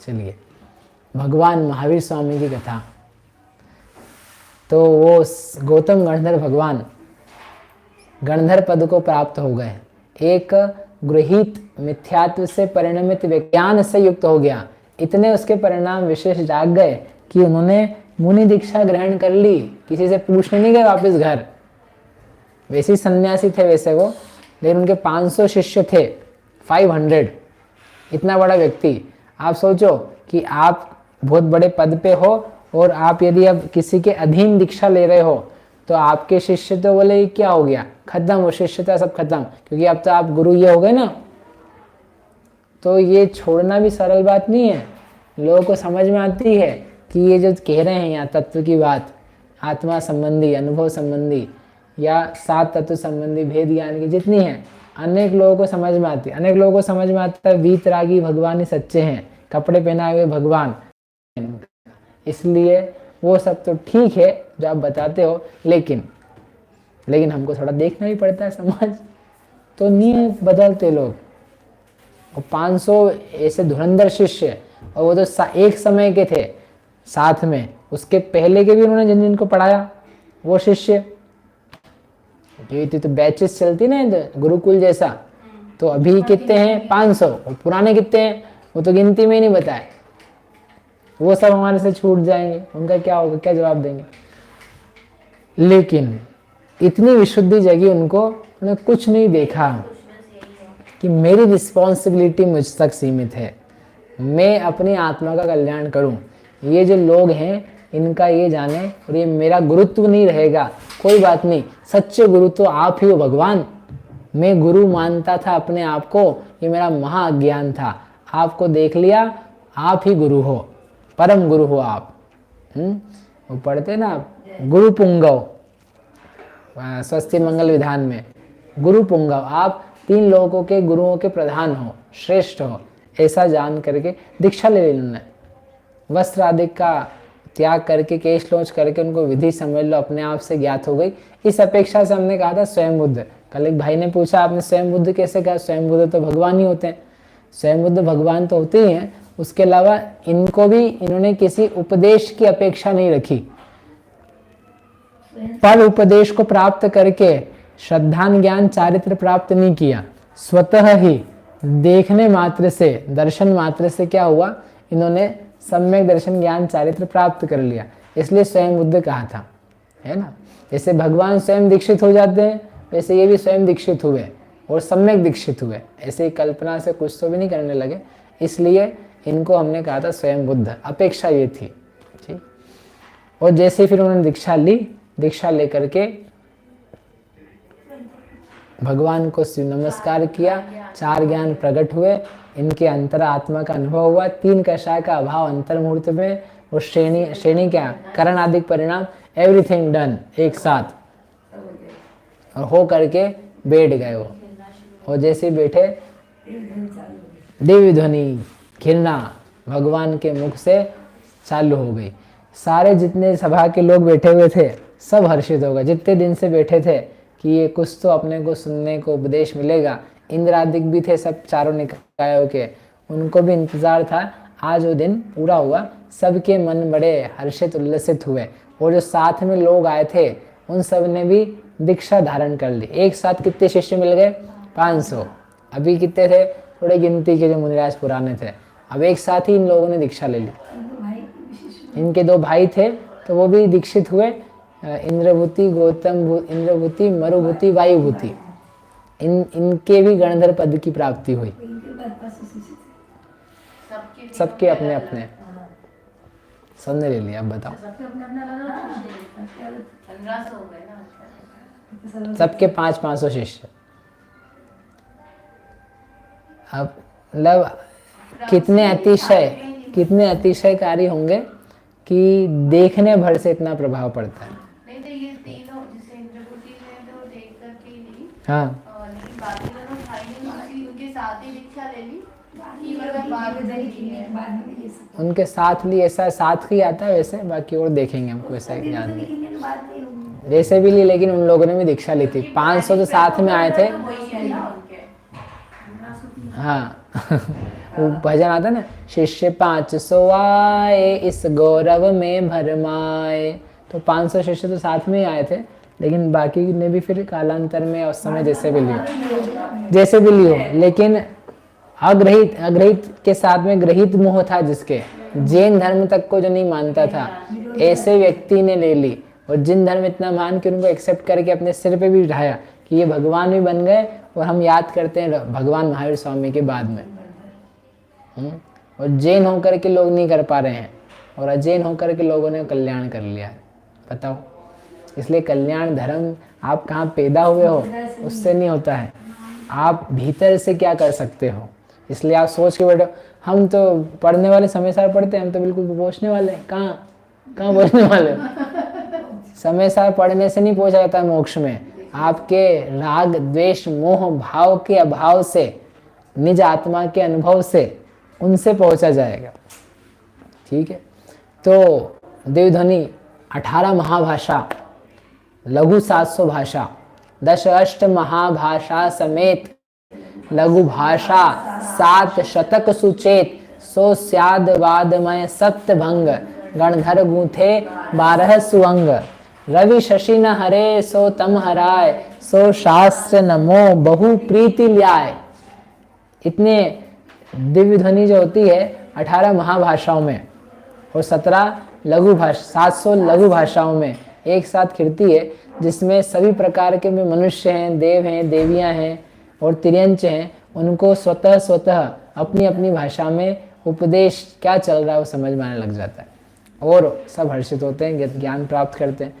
चलिए, भगवान महावीर स्वामी की कथा। तो वो गौतम गणधर भगवान गणधर पद को प्राप्त हो गए। एक गृहीत मिथ्यात्व से परिणमित विज्ञान से युक्त हो गया। इतने उसके परिणाम विशेष जाग गए कि उन्होंने मुनि दीक्षा ग्रहण कर ली। किसी से पूछने नहीं गए वापस घर। वैसे ही सन्यासी थे वैसे वो, लेकिन उनके 500 शिष्य थे, 500। इतना बड़ा व्यक्ति, आप सोचो कि आप बहुत बड़े पद पे हो और आप यदि अब किसी के अधीन दीक्षा ले रहे हो तो आपके शिष्य तो बोले क्या हो गया, खत्म, वो शिष्यता सब खत्म, क्योंकि अब तो आप गुरु ये हो गए ना। तो ये छोड़ना भी सरल बात नहीं है। लोगों को समझ में आती है कि ये जो कह रहे हैं यहाँ तत्व की बात, आत्मा संबंधी, अनुभव संबंधी या 7 तत्व संबंधी भेद ज्ञान की जितनी है, अनेक लोगों को समझ में आती है। अनेक लोगों को समझ में आता है वीतरागी भगवान ही सच्चे हैं, कपड़े पहनाए हुए भगवान। इसलिए वो सब तो ठीक है जो आप बताते हो, लेकिन हमको थोड़ा देखना भी पड़ता है समाज, तो नहीं बदलते लोग। और 500 ऐसे धुरंधर शिष्य, और वो तो एक समय के थे साथ में, उसके पहले के भी उन्होंने जिन जिनको पढ़ाया वो शिष्य। तो बैचेस चलती ना गुरुकुल जैसा। तो अभी कितने हैं? 500। और पुराने कितने हैं वो तो गिनती में ही नहीं बताए। वो सब हमारे से छूट जाएंगे, उनका क्या होगा, क्या जवाब देंगे। लेकिन इतनी विशुद्धि जगी उनको, उन्होंने कुछ नहीं देखा कि मेरी रिस्पॉन्सिबिलिटी मुझ तक सीमित है, मैं अपनी आत्मा का कल्याण करूं। ये जो लोग हैं इनका ये जाने, और ये मेरा गुरुत्व नहीं रहेगा, कोई बात नहीं, सच्चे गुरु तो आप ही हो भगवान। मैं गुरु मानता था अपने आप को, ये मेरा महा अज्ञान था। आपको देख लिया, आप ही गुरु हो, परम गुरु हो आप। वो पढ़ते ना गुरु पुंगव, स्वस्ति मंगल विधान में, गुरु पुंगव, आप 3 लोगों के गुरुओं के प्रधान हो, श्रेष्ठ हो, ऐसा जान करके दीक्षा ले लेना। वस्त्र आदि का त्याग करके, केश लोच करके उनको विधि समझ लो, अपने आप से ज्ञात हो गई। इस अपेक्षा से हमने कहा था स्वयं बुद्ध। कल एक भाई ने पूछा आपने स्वयं बुद्ध कैसे कहा? स्वयं बुद्ध तो भगवान ही होते हैं। स्वयं बुद्ध भगवान तो होते ही हैं, उसके अलावा इनको भी इन्होंने किसी उपदेश की अपेक्षा नहीं रखी। पर उपदेश को प्राप्त करके श्रद्धान ज्ञान चारित्र प्राप्त नहीं किया, स्वतः ही देखने मात्र से, दर्शन मात्र से क्या हुआ, इन्होंने सम्यक दर्शन ज्ञान चारित्र प्राप्त कर लिया। इसलिए स्वयं बुद्ध कहा था, है ना। जैसे भगवान स्वयं दीक्षित हो जाते हैं, वैसे ये भी स्वयं दीक्षित हुए और सम्यक दीक्षित हुए। ऐसे कल्पना से कुछ तो भी नहीं करने लगे, इसलिए इनको हमने कहा था स्वयं बुद्ध। अपेक्षा ये थी, ठीक। और जैसे फिर उन्होंने दीक्षा ली, दीक्षा लेकर के भगवान को नमस्कार किया, 4 ज्ञान प्रकट हुए, इनके अंतर आत्मा का अनुभव हुआ, 3 कषाय का अभाव अंतर मुहूर्त में, और श्रेणी क्या, करण आदि परिणाम, एवरीथिंग डन एक साथ, और हो करके बैठ गए वो। और जैसे बैठे दिव्य ध्वनि घिरना भगवान के मुख से चालू हो गई। सारे जितने सभा के लोग बैठे हुए थे सब हर्षित हो गए, जितने दिन से बैठे थे कि ये कुछ तो अपने को सुनने को उपदेश मिलेगा। इंद्रादिक भी थे सब, चारों निकायों के, उनको भी इंतजार था। आज वो दिन पूरा हुआ, सबके मन बड़े हर्षित उल्लसित हुए। और जो साथ में लोग आए थे उन सब ने भी दीक्षा धारण कर ली। एक साथ कितने शिष्य मिल गए? 500। अभी कितने थे? थोड़े गिनती के जो मुनिराज पुराने थे। अब एक साथ ही इन लोगों ने दीक्षा ले ली। इनके 2 भाई थे तो वो भी दीक्षित हुए, इंद्रभूति, गौतम, इंद्रभूति, मरुभूति, वायुभूति। इनके भी गणधर पद की प्राप्ति हुई। सबके अपने अपने सबने ले लिया। अब बताओ, सबके 500 शिष्य। अब मतलब कितने अतिशयकारी होंगे कि देखने भर से इतना प्रभाव पड़ता है। नहीं तो ये तीनों जिसे इंद्रभूति ने तो देख करके ही ली, हाँ, लेकिन बाकी दोनों भाई ने उनके साथ ही दीक्षा ले ली। उनके साथ ली, ऐसा साथ ही आता है वैसे, बाकी और देखेंगे, हमको ऐसा याद नहीं। जैसे भी ली, लेकिन उन लोगों ने भी दीक्षा ली थी। 500 तो साथ में आए थे। हाँ वो भजन आता ना, शिष्य 500 आए इस गौरव में भरमाए। तो 500 शिष्य तो साथ में ही आए थे, लेकिन बाकी ने भी फिर कालांतर में उस समय जैसे भी लियो, लेकिन अग्रहित के साथ में ग्रहित मोह था जिसके, जैन धर्म तक को जो नहीं मानता था, ऐसे व्यक्ति ने ले ली। और जिन धर्म इतना मान के उनको एक्सेप्ट करके अपने सिर पे भी उठाया कि ये भगवान भी बन गए, और हम याद करते हैं भगवान महावीर स्वामी के बाद में। और जैन होकर के लोग नहीं कर पा रहे हैं, और अजैन होकर के लोगों ने कल्याण कर लिया है। बताओ, इसलिए कल्याण धर्म आप कहाँ पैदा हुए हो उससे नहीं होता है, आप भीतर से क्या कर सकते हो। इसलिए आप सोच के बैठो, हम तो पढ़ने वाले समय सार पढ़ते हैं, हम तो बिल्कुल पहुँचने वाले हैं। कहाँ पहुँचने वाले हो? समय सार पढ़ने से नहीं पहुँचा जाता मोक्ष में, आपके राग द्वेष मोह भाव के अभाव से, निज आत्मा के अनुभव से, उनसे पहुँचा जाएगा। ठीक है, तो देवध्वनि 18 महाभाषा, लघु 700 भाषा, 10 अष्ट महाभाषा समेत लघु भाषा 7 शतक सुचेत, सो स्याद वादमय सप्त भंग, गणधर गूंथे 12 सुअंग, रवि शशि न हरे सो तम हराय, सो शास्त्र नमो बहु प्रीति ल्याय। इतने दिव्य ध्वनि जो होती है 18 महाभाषाओं में और 17 लघु भाषा, 700 लघु भाषाओं में एक साथ खिलती है, जिसमें सभी प्रकार के मनुष्य हैं, देव हैं, देवियां हैं और तिर्यंच हैं, उनको स्वतः अपनी अपनी भाषा में उपदेश क्या चल रहा है वो समझ में आने लग जाता है, और सब हर्षित होते हैं, ज्ञान प्राप्त करते हैं।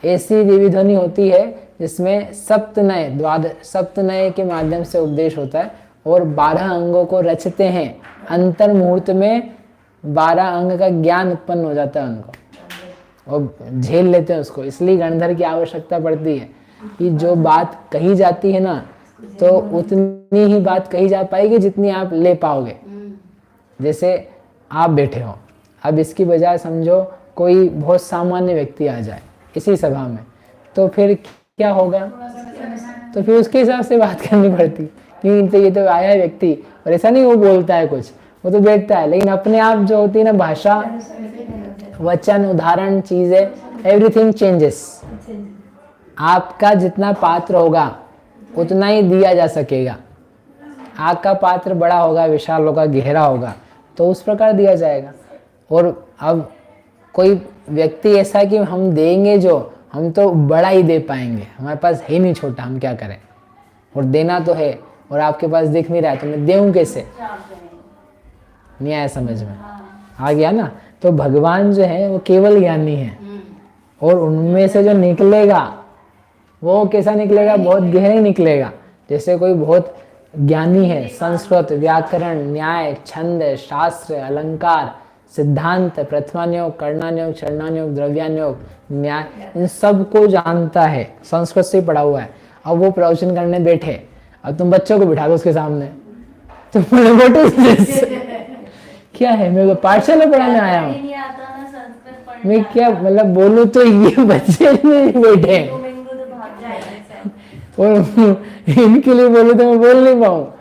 ऐसी दिव्य ध्वनि होती है जिसमें सप्तनय के माध्यम से उपदेश होता है, और 12 अंगों को रचते हैं। अंतर मुहूर्त में 12 अंग का ज्ञान उत्पन्न हो जाता है उनको, और झेल लेते हैं उसको। इसलिए गणधर की आवश्यकता पड़ती है कि जो बात कही जाती है ना, तो उतनी ही बात कही जा पाएगी जितनी आप ले पाओगे। जैसे आप बैठे हो, अब इसकी बजाय समझो कोई बहुत सामान्य व्यक्ति आ जाए इसी सभा में, तो फिर क्या होगा? तो फिर उसके हिसाब से बात करनी पड़ती, क्योंकि ये तो आया है व्यक्ति, और ऐसा नहीं वो बोलता है कुछ, वो तो बैठता है। लेकिन अपने आप जो होती है ना, भाषा, वचन, उदाहरण, चीजें, एवरीथिंग चेंजेस। आपका जितना पात्र होगा उतना ही दिया जा सकेगा। आपका पात्र बड़ा होगा, विशाल होगा, गहरा होगा, तो उस प्रकार दिया जाएगा। और अब कोई व्यक्ति ऐसा कि हम देंगे जो, हम तो बड़ा ही दे पाएंगे, हमारे पास है नहीं छोटा, हम क्या करें, और देना तो है और आपके पास दिख नहीं रहा है, तो मैं देऊं कैसे? नहीं आया समझ में? आ गया ना? तो भगवान जो है वो केवल ज्ञानी है, और उनमें से जो निकलेगा वो कैसा निकलेगा? बहुत गहरे निकलेगा। जैसे कोई बहुत ज्ञानी है, संस्कृत, व्याकरण, न्याय, छंद, शास्त्र, अलंकार, सिद्धांत, प्रथमान्योग, कर्णान्योग, चरणान्योग, द्रव्यान्योग, न्याय, इन सब को जानता है, संस्कृत से पढ़ा हुआ है। अब वो प्रवचन करने बैठे, अब तुम बच्चों को बिठा दो उसके सामने, तो क्या है, मैं तो पाठशाला पढ़ाने आया हूँ, मैं क्या मतलब बोलूँ, तो ये बच्चे नहीं बैठे और इनके लिए बोलूँ तो मैं बोल नहीं पाऊँ।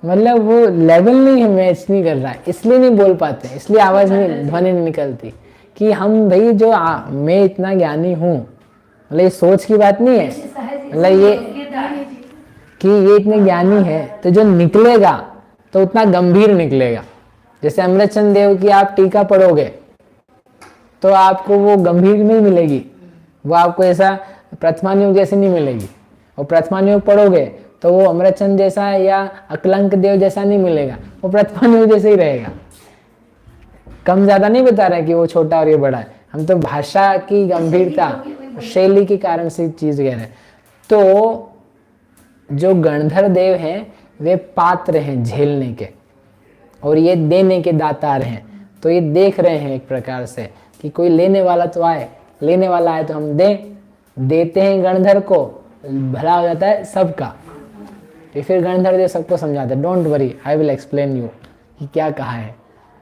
मतलब वो लेवल नहीं है, मैच नहीं कर रहा है, इसलिए नहीं बोल पाते, इसलिए आवाज नहीं, ध्वनि नहीं निकलती। कि हम भाई जो मैं इतना ज्ञानी हूँ, मतलब ये सोच की बात नहीं है, मतलब ये कि ये इतने ज्ञानी है, तो जो निकलेगा तो उतना गंभीर निकलेगा। जैसे अमृतचंद देव की आप टीका पढ़ोगे तो आपको वो गंभीर नहीं मिलेगी, वो आपको ऐसा प्रथमान्योग जैसे नहीं मिलेगी। और प्रथमान्योग पढ़ोगे तो वो अमृतचंद जैसा या अकलंक देव जैसा नहीं मिलेगा, वो प्रथमान्योग जैसे ही रहेगा। कम ज्यादा नहीं बता रहे कि वो छोटा और ये बड़ा है, हम तो भाषा की गंभीरता, शैली के कारण से चीज कह रहे हैं। तो जो गणधर देव हैं वे पात्र हैं झेलने के, और ये देने के दातार हैं। तो ये देख रहे हैं एक प्रकार से कि कोई लेने वाला तो आए, लेने वाला आए तो हम देते हैं गणधर को, भला हो जाता है सबका। तो फिर गणधर देव सबको समझाते हैं, don't worry I will explain you, कि क्या कहा है।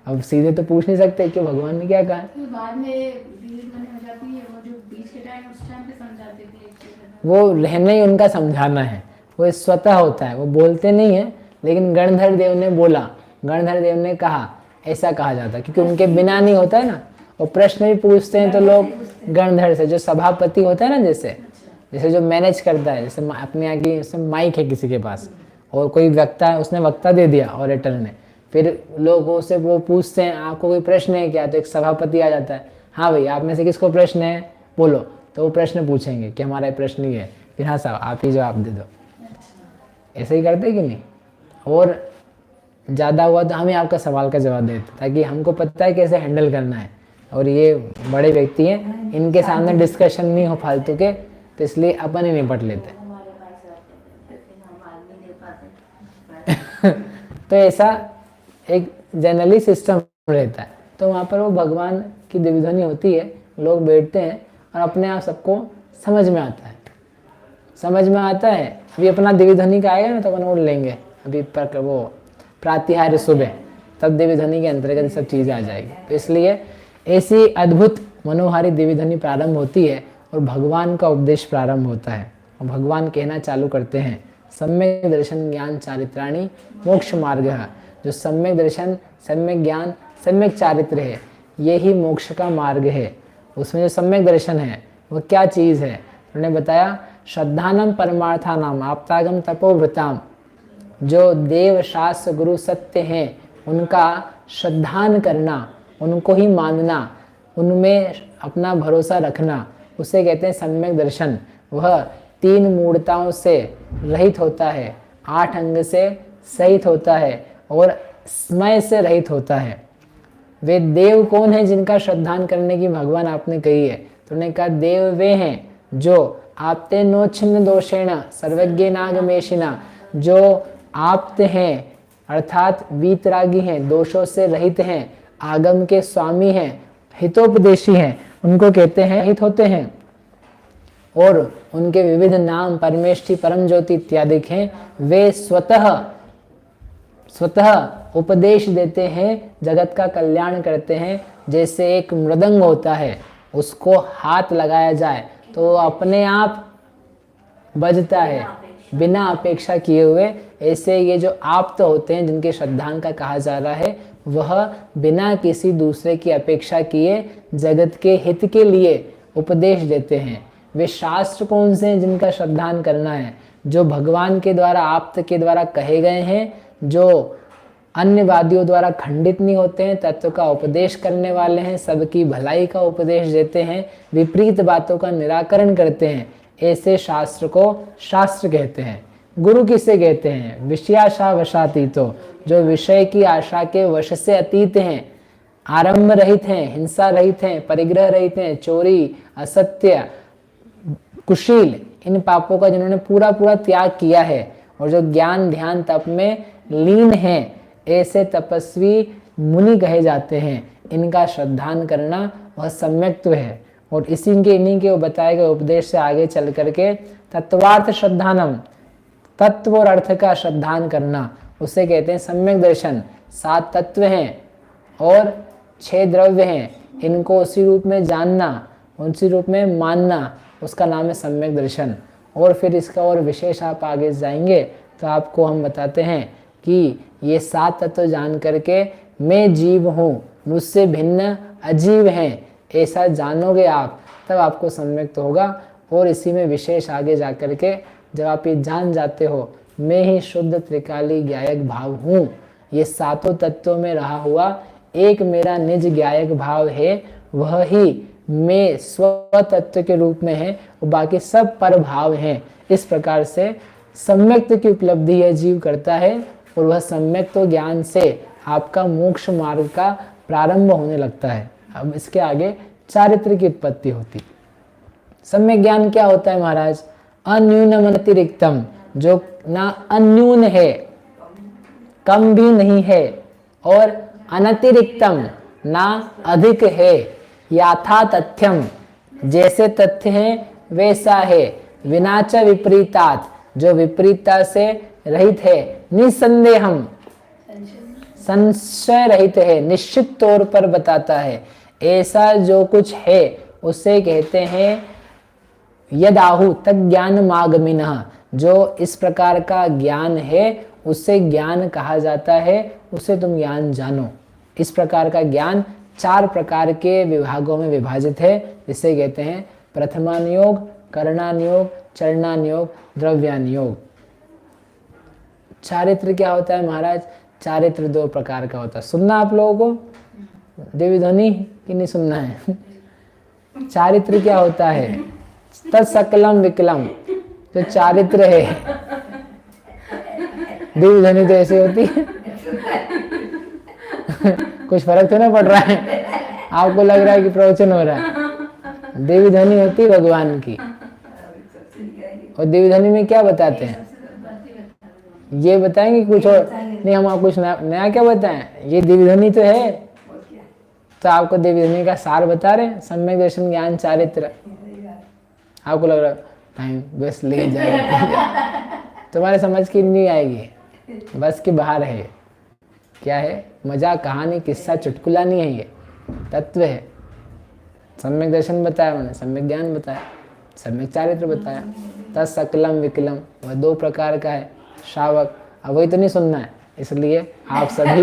अब सीधे तो पूछ नहीं सकते कि भगवान ने क्या कहा है, बाद में हो जाती है, वो जो बीच के टाइम उस टाइम पे समझाते थे, वो रहना ही उनका समझाना है, वो स्वतः होता है, वो बोलते नहीं है। लेकिन गणधर देव ने बोला गणधर देव ने कहा, ऐसा कहा जाता है, क्योंकि उनके बिना नहीं होता है ना। और प्रश्न भी पूछते हैं तो लोग गणधर से, जो सभापति होता है ना, जैसे जो मैनेज करता है, जैसे अपने यहाँ की जैसे माइक है किसी के पास और कोई वक्ता है, उसने वक्ता दे दिया ऑरेटर ने, फिर लोगों से वो पूछते हैं आपको कोई प्रश्न है क्या, तो एक सभापति आ जाता है, हाँ भाई आप में से किसको प्रश्न है बोलो, तो वो प्रश्न पूछेंगे कि हमारा प्रश्न ही है, फिर हाँ साहब आप ही जवाब दे दो। ऐसे ही करते कि नहीं, और ज़्यादा हुआ तो हम ही आपका सवाल का जवाब देते, ताकि हमको पता है कैसे हैंडल करना है। और ये बड़े व्यक्ति हैं, इनके सामने डिस्कशन नहीं हो फालतू के, तो इसलिए अपन ही निपट लेते। तो ऐसा एक जनरली सिस्टम रहता है। तो वहाँ पर वो भगवान की दिव्य ध्वनि होती है, लोग बैठते हैं और अपने आप सबको समझ में आता है, समझ में आता है। अभी अपना दिव्य ध्वनि का आएगा ना तो अपन उड़ लेंगे, अभी पर वो प्रातिहार्य सुबह, तब दिव्य ध्वनि के अंतर्गत सब चीज़ें आ जाएगी। तो इसलिए ऐसी अद्भुत मनोहारी दिव्य ध्वनि प्रारंभ होती है और भगवान का उपदेश प्रारंभ होता है। और भगवान कहना चालू करते हैं, सम्यक दर्शन ज्ञान चारित्राणी मोक्ष मार्ग है। जो सम्यक दर्शन, सम्यक ज्ञान, सम्यक चारित्र है, यही मोक्ष का मार्ग है। उसमें जो सम्यक दर्शन है वो क्या चीज़ है, उन्होंने बताया, श्रद्धानम परमार्थानाम आप्तागम तपोवृताम। जो देव शास्त्र गुरु सत्य हैं उनका श्रद्धान करना, उनको ही मानना, उनमें अपना भरोसा रखना, उसे कहते हैं सम्यक दर्शन। वह 3 मूढ़ताओं से रहित होता है, 8 अंग से सहित होता है और स्मय से रहित होता है। वे देव कौन है जिनका श्रद्धान करने की भगवान आपने कही है, तो उन्होंने कहा देव वे हैं जो आपते नोच्छिन्न दोषेण सर्वज्ञ नागमेशिना, जो आप्त हैं अर्थात वीतरागी हैं, दोषों से रहित हैं, आगम के स्वामी हैं, हितोपदेशी हैं, उनको कहते हैं हित होते हैं। और उनके विविध नाम परमेष्ठी, परम ज्योति इत्यादि हैं। वे स्वतः उपदेश देते हैं, जगत का कल्याण करते हैं। जैसे एक मृदंग होता है, उसको हाथ लगाया जाए तो वो अपने आप बजता है बिना अपेक्षा किए हुए। ऐसे ये जो आप्त होते हैं, जिनके श्रद्धान का कहा जा रहा है, वह बिना किसी दूसरे की अपेक्षा किए जगत के हित के लिए उपदेश देते हैं। वे शास्त्र कौन से हैं जिनका श्रद्धान करना है, जो भगवान के द्वारा, आप्त के द्वारा कहे गए हैं, जो अन्यवादियों द्वारा खंडित नहीं होते हैं, तत्व का उपदेश करने वाले हैं, सबकी भलाई का उपदेश देते हैं, विपरीत बातों का निराकरण करते हैं। ऐसे शास्त्र को शास्त्र कहते हैं। गुरु किसे कहते हैं, विषयाशा वशातीतो, जो विषय की आशा के वश से अतीत हैं, आरंभ रहित हैं, हिंसा रहित हैं, परिग्रह रहित हैं, चोरी, असत्य, कुशील, इन पापों का जिन्होंने पूरा पूरा त्याग किया है, और जो ज्ञान ध्यान तप में लीन हैं, ऐसे तपस्वी मुनि कहे जाते हैं। इनका श्रद्धान करना वह सम्यक्त्व है। और इन्हीं के वो बताए गए उपदेश से आगे चल करके तत्वार्थ श्रद्धानम, तत्व और अर्थ का श्रद्धान करना, उसे कहते हैं सम्यक दर्शन। 7 तत्व हैं और 6 द्रव्य हैं, इनको उसी रूप में जानना, उसी रूप में मानना, उसका नाम है सम्यक दर्शन। और फिर इसका और विशेष आप आगे जाएंगे तो आपको हम बताते हैं कि ये 7 तत्व जान करके मैं जीव हूँ, मुझसे भिन्न अजीव हैं, ऐसा जानोगे आप, तब आपको सम्यक तो होगा। और इसी में विशेष आगे जा करके जब आप ये जान जाते हो, मैं ही शुद्ध त्रिकाली ज्ञायक भाव हूँ, ये 7 तत्वों में रहा हुआ एक मेरा निज ज्ञायक भाव है, वह ही मैं स्वतत्व के रूप में है, और बाकी सब पर भाव हैं। इस प्रकार से सम्यक्त्व की उपलब्धि यह जीव करता है, और वह सम्यक्त्व ज्ञान से आपका मोक्ष मार्ग का प्रारंभ होने लगता है। अब इसके आगे चारित्र की उत्पत्ति होती। सम्यक ज्ञान क्या होता है महाराज, अन्यूनम अतिरिक्तम, जो ना अन्यून है, कम भी नहीं है, और अनतिरिक्तम, ना अधिक है, याथा तथ्यम, जैसे तथ्य है वैसा है, विनाच विपरीतात, जो विपरीतता से रहित है, निसंदेहम, संशय रहित है, निश्चित तौर पर बताता है। ऐसा जो कुछ है उसे कहते हैं यदाहु तज्ञान मागमिनः, जो इस प्रकार का ज्ञान है उसे ज्ञान कहा जाता है, उसे तुम ज्ञान जानो। इस प्रकार का ज्ञान 4 प्रकार के विभागों में विभाजित है, जिसे कहते हैं प्रथमान योग, करणान योग, चरणान योग, द्रव्यान योग। चारित्र क्या होता है महाराज? चारित्र 2 प्रकार का होता है। सुनना आप लोगों को देवी ध्वनि कि नहीं सुनना है? चारित्र क्या होता है? तत्सकलम विकलम जो चारित्र है। देवी ध्वनि तो ऐसी होती है। कुछ फर्क तो ना पड़ रहा है? आपको लग रहा है कि प्रवचन हो रहा है। देवी ध्वनि होती है भगवान की। और देवी ध्वनि में क्या बताते हैं? ये बताएंगे कुछ और नहीं, हम आपको कुछ नया क्या बताएं? ये देवी ध्वनि तो है, तो आपको देवी ध्वनि का सार बता रहे हैं, सम्यक दर्शन ज्ञान चारित्र। आपको लग रहा है टाइम बस ले जाएगा, तुम्हारे समझ की नहीं आएगी, बस के बाहर है। क्या है? मजा, कहानी, किस्सा, चुटकुला नहीं है, ये तत्व है। सम्यक दर्शन बताया उन्होंने, सम्यक ज्ञान बताया, सम्यक चारित्र बताया। तत्सकलम विकलम वह 2 प्रकार का है। श्रावक, अब वही तो नहीं सुनना है, इसलिए आप सभी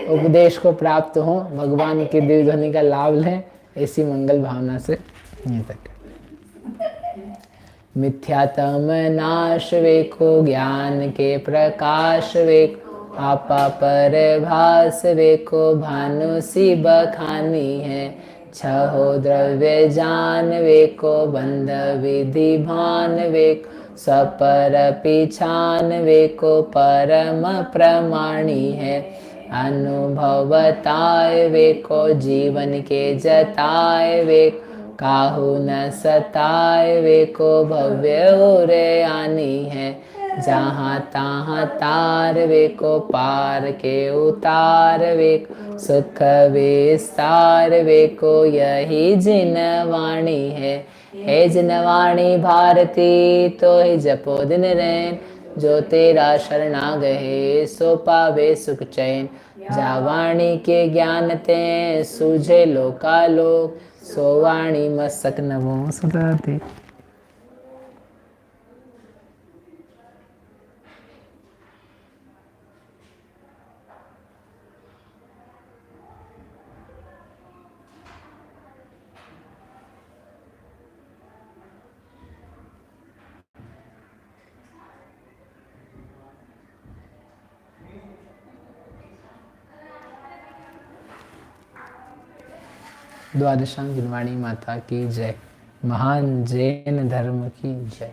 उपदेश को प्राप्त हो, भगवान की दिव्य ध्वनि का लाभ लें, ऐसी मंगल भावना से यहीं तक। मिथ्यातम नाश वेको, ज्ञान के प्रकाश वेको, आपा पर भास वेको, भानु सी बखानी है। छहो द्रव्य जान वेको, बंध विधि भान वेको, सपर पिछान वेको, परम प्रमाणी है। अनुभव बताए वेको, जीवन के जताए वेको, काहू न सताए वेको, भव्य ओरे आनी है। जहाँ तहाँ तार वेको, पार के उतार वेको, सुख विस्तार वेको, यही जिनवाणी है। हे जिनवाणी भारती, तो ही जपो दिन रैन, जो तेरा शरणा गए, सो पावे सुख चैन। जा वाणी के ज्ञान ते, सूझे लोकालोक, सो वाणी मस्तक नभो सुधाते। द्वादशांग गुणवाणी माता की जय। महान जैन धर्म की जय।